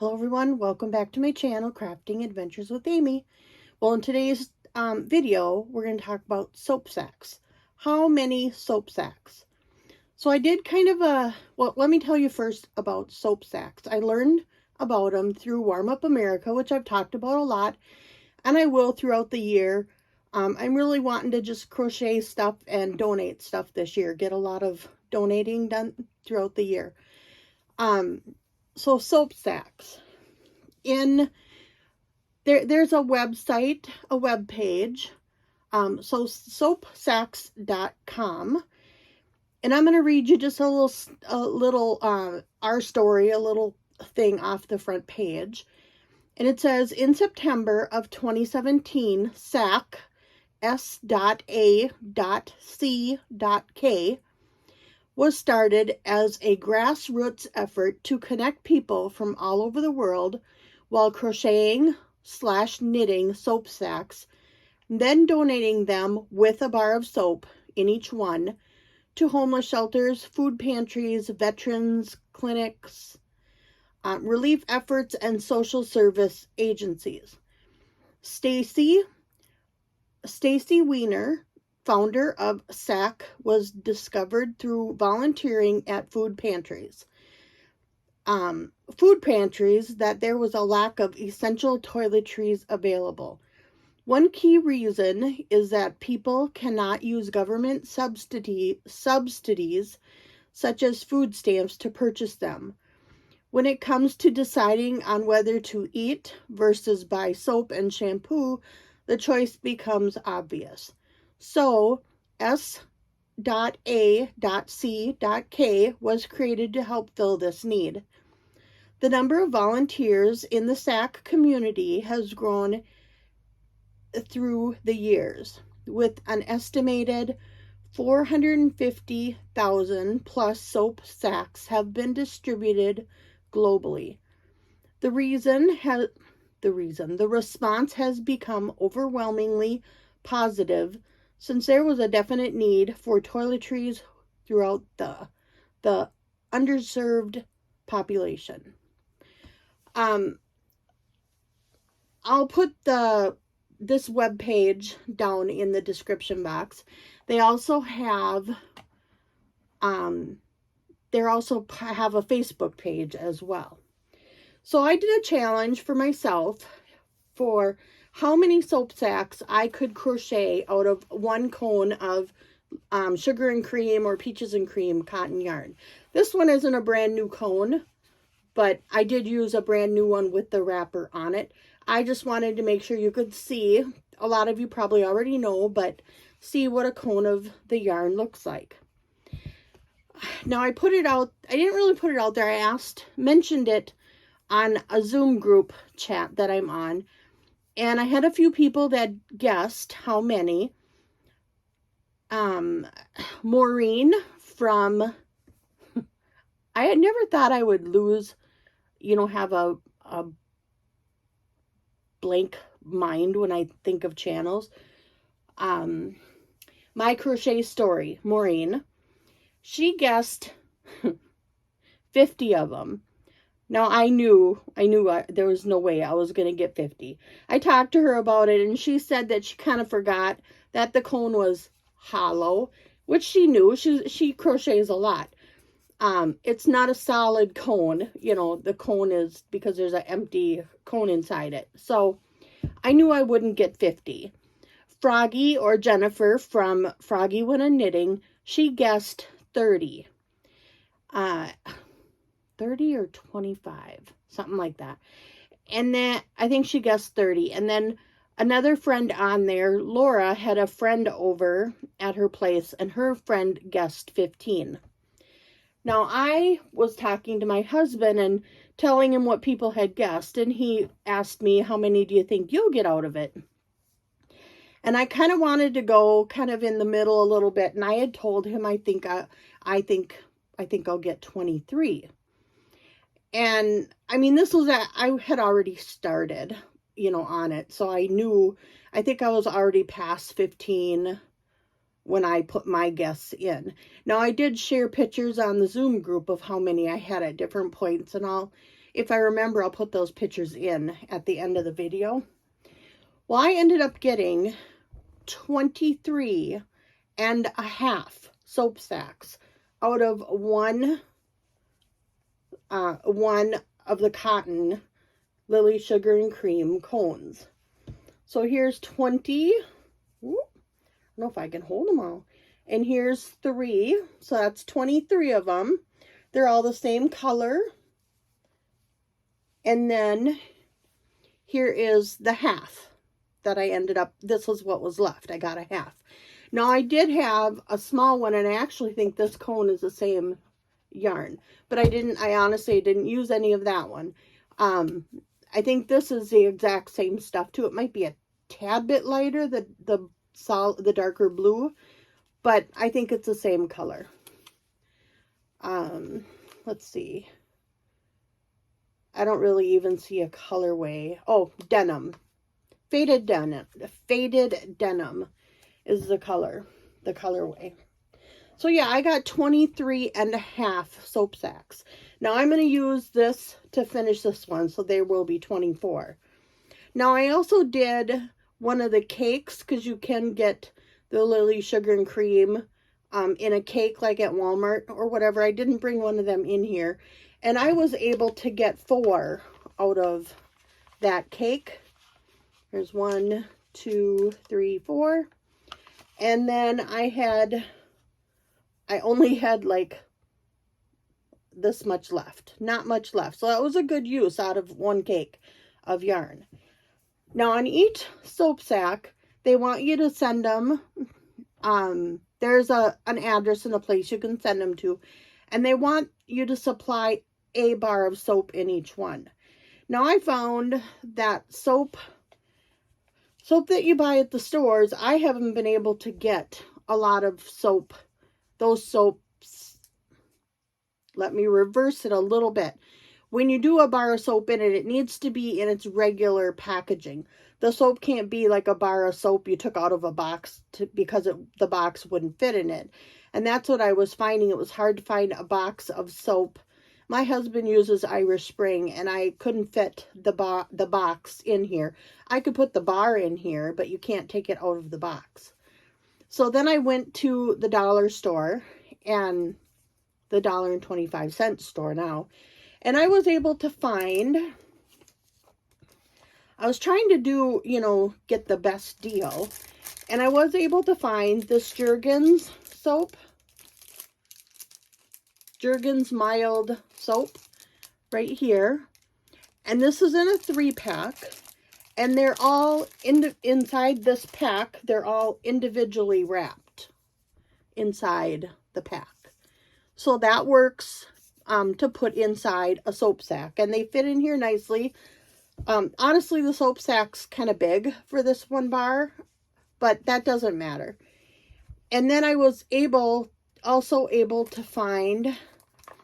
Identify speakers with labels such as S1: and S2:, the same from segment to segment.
S1: Hello everyone, welcome back to my channel, Crafting Adventures with Amy. Well, in today's video, we're going to talk about soap sacks. How many soap sacks? So I did kind of well, let me tell you first about soap sacks. I learned about them through Warm Up America, which I've talked about a lot, and I will throughout the year. I'm really wanting to just crochet stuff and donate stuff this year, get a lot of donating done throughout the year. So soap sacks. There's a website, a web page, so soapsacks.com, and I'm going to read you just a little our story, a little thing off the front page. And it says, in September of 2017, SAC S.A.C.K was started as a grassroots effort to connect people from all over the world while crocheting/knitting soap sacks, then donating them with a bar of soap in each one to homeless shelters, food pantries, veterans, clinics, relief efforts, and social service agencies. Stacy Weiner, founder of SAC, was discovered through volunteering at food pantries. That there was a lack of essential toiletries available. One key reason is that people cannot use government subsidies such as food stamps to purchase them. When it comes to deciding on whether to eat versus buy soap and shampoo, the choice becomes obvious. So, S.A.C.K was created to help fill this need. The number of volunteers in the SAC community has grown through the years, with an estimated 450,000 plus soap sacks have been distributed globally. The response has become overwhelmingly positive, since there was a definite need for toiletries throughout the underserved population. I'll put this web page down in the description box. They also have a Facebook page as well. So I did a challenge for myself for how many soap sacks I could crochet out of one cone of sugar and cream or peaches and cream cotton yarn. This one isn't a brand new cone, but I did use a brand new one with the wrapper on it. I just wanted to make sure you could see. A lot of you probably already know, but see what a cone of the yarn looks like. Now I put it out, I didn't really put it out there. I mentioned it on a Zoom group chat that I'm on. And I had a few people that guessed how many. Maureen from, I had never thought I would have a blank mind when I think of channels. My Crochet Story, Maureen, she guessed 50 of them. Now, I knew there was no way I was going to get 50. I talked to her about it, and she said that she kind of forgot that the cone was hollow, which she knew. She crochets a lot. It's not a solid cone. The cone is, because there's an empty cone inside it. So, I knew I wouldn't get 50. Froggy, or Jennifer from Froggy When a Knitting, she guessed 30. 30 or 25, something like that. And then I think she guessed 30. And then another friend on there, Laura, had a friend over at her place, and her friend guessed 15. Now, I was talking to my husband and telling him what people had guessed, and he asked me, how many do you think you'll get out of it? And I kind of wanted to go kind of in the middle a little bit, and I had told him I think I'll get 23. And I mean, I had already started, on it. So I think I was already past 15 when I put my guests in. Now, I did share pictures on the Zoom group of how many I had at different points, and I'll If I remember, I'll put those pictures in at the end of the video. Well, I ended up getting 23 and a half soap sacks out of one of the cotton Lily Sugar and Cream cones. So here's 20. Ooh, I don't know if I can hold them all. And here's 3. So that's 23 of them. They're all the same color. And then here is the half that I ended up, this was what was left. I got a half. Now I did have a small one, and I actually think this cone is the same yarn, but I honestly didn't use any of that one. I think this is the exact same stuff too. It might be a tad bit lighter, the darker blue, but I think it's the same color. Let's see. I don't really even see a colorway. Oh, denim. Faded denim. Faded denim is the colorway. So yeah, I got 23 and a half soap sacks. Now I'm going to use this to finish this one, so there will be 24. Now I also did one of the cakes, because you can get the Lily Sugar and Cream in a cake like at Walmart or whatever. I didn't bring one of them in here. And I was able to get 4 out of that cake. There's 1, 2, 3, 4. And then I only had like this much left. Not much left. So that was a good use out of one cake of yarn. Now on each soap sack, they want you to send them, there's an address and a place you can send them to. And they want you to supply a bar of soap in each one. Now I found that soap that you buy at the stores, I haven't been able to get a lot of soap. Those soaps, let me reverse it a little bit. When you do a bar of soap in it, it needs to be in its regular packaging. The soap can't be like a bar of soap you took out of a box because the box wouldn't fit in it. And that's what I was finding. It was hard to find a box of soap. My husband uses Irish Spring, and I couldn't fit the box in here. I could put the bar in here, but you can't take it out of the box. So then I went to the dollar store, and the $1.25 store now, and I was able to find, I was trying to do, get the best deal, and I was able to find this Jergens soap. Jergens mild soap right here, and this is in a 3-pack, and they're all inside this pack. They're all individually wrapped inside the pack, so that works to put inside a soap sack, and they fit in here nicely. Honestly, the soap sack's kind of big for this one bar, but that doesn't matter. And then I was also able to find,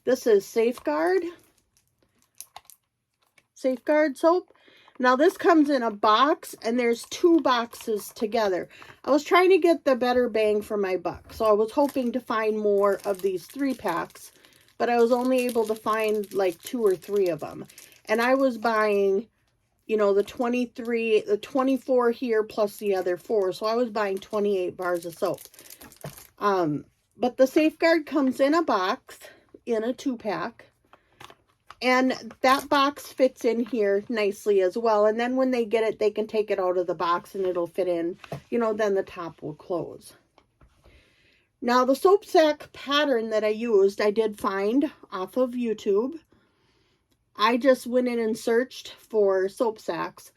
S1: this is Safeguard soap. Now this comes in a box, and there's 2 boxes together. I was trying to get the better bang for my buck, so I was hoping to find more of these 3-packs, but I was only able to find like 2 or 3 of them. And I was buying, the 24 here plus the other 4, so I was buying 28 bars of soap. But the Safeguard comes in a box, in a 2-pack, and that box fits in here nicely as well. And then when they get it, they can take it out of the box and it'll fit in, then the top will close. Now the soap sack pattern that I used, I did find off of YouTube. I just went in and searched for soap sacks,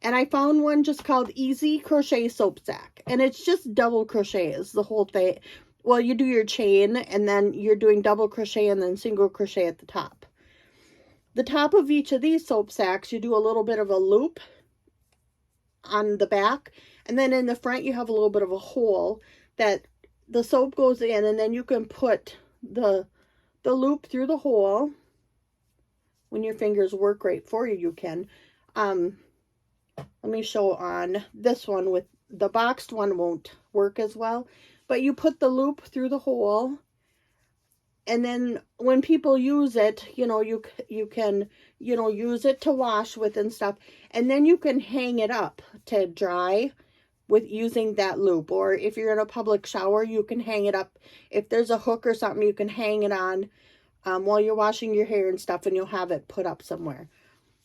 S1: and I found one just called Easy Crochet Soap Sack, and it's just double crochets the whole thing. Well, you do your chain, and then you're doing double crochet and then single crochet at the top. The top of each of these soap sacks, you do a little bit of a loop on the back, and then in the front you have a little bit of a hole that the soap goes in, and then you can put the loop through the hole. When your fingers work right for you, you can. Let me show on this one. With the boxed one won't work as well, but you put the loop through the hole, And then when people use it, you know, you can, you know, use it to wash with and stuff. And then you can hang it up to dry with using that loop. Or if you're in a public shower, you can hang it up. If there's a hook or something, you can hang it on while you're washing your hair and stuff, and you'll have it put up somewhere.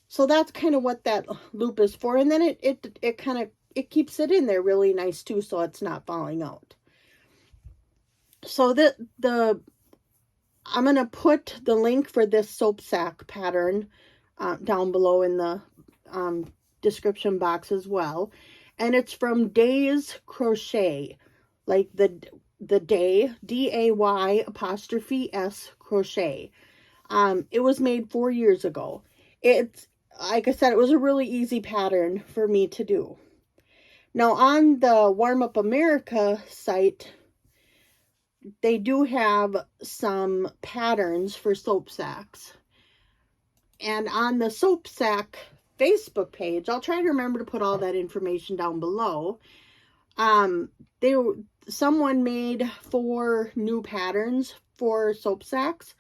S1: So that's kind of what that loop is for. And then it kind of, it keeps it in there really nice too, so it's not falling out. So I'm going to put the link for this soap sack pattern down below in the description box as well. And it's from Day's Crochet, like the day, DAY''S Crochet. It was made 4 years ago. It's, like I said, it was a really easy pattern for me to do. Now on the Warm Up America site, they do have some patterns for soap sacks. And on the soap sack Facebook page, I'll try to remember to put all that information down below. Someone made 4 new patterns for soap sacks,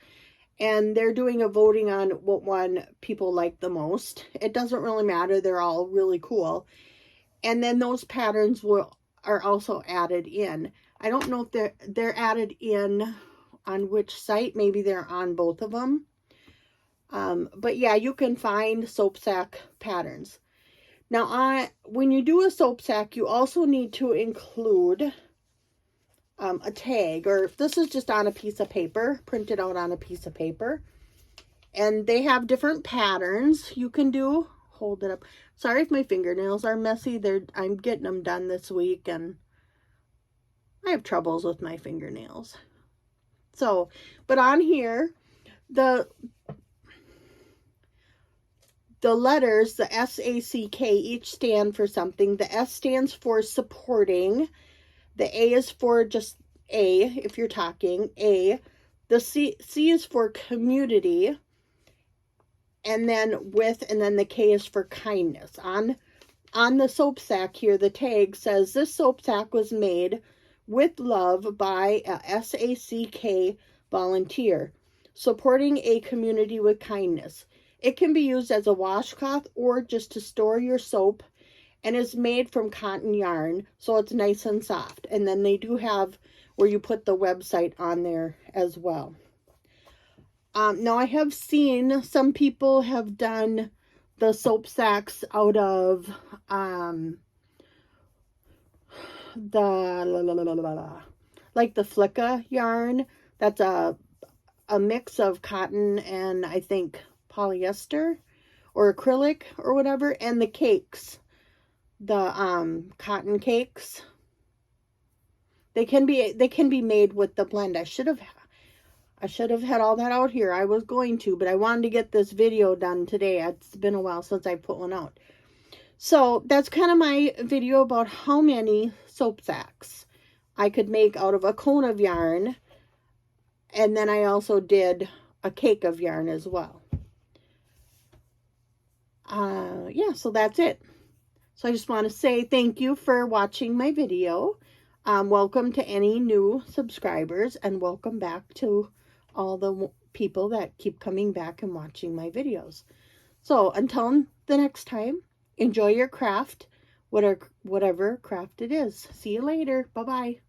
S1: and they're doing a voting on what one people like the most. It doesn't really matter. They're all really cool. And then those patterns are also added in. I don't know if they're added in on which site. Maybe they're on both of them. But yeah, you can find soap sack patterns. Now, when you do a soap sack, you also need to include a tag, or if this is just on a piece of paper, printed out on a piece of paper. And they have different patterns you can do. Hold it up. Sorry if my fingernails are messy. I'm getting them done this week, and I have troubles with my fingernails. So, but on here, the letters, the S-A-C-K, each stand for something. The S stands for supporting. The A is for just A, if you're talking, A. The C is for community. And then and then the K is for kindness. On the soap sack here, the tag says, this soap sack was made with love by a SACK volunteer, supporting a community with kindness. It can be used as a washcloth or just to store your soap, and is made from cotton yarn, so it's nice and soft. And then they do have where you put the website on there as well. Now I have seen some people have done the soap sacks out of like the Flicka yarn. That's a mix of cotton and I think polyester or acrylic or whatever, and the cakes, the cotton cakes, they can be made with the blend. I should have had all that out here. I was going to, but I wanted to get this video done today. It's been a while since I put one out. So that's kind of my video about how many soap sacks I could make out of a cone of yarn. And then I also did a cake of yarn as well. Yeah, so that's it. So I just want to say thank you for watching my video. Welcome to any new subscribers, and welcome back to all the people that keep coming back and watching my videos. So until the next time, enjoy your craft, whatever craft it is. See you later. Bye-bye.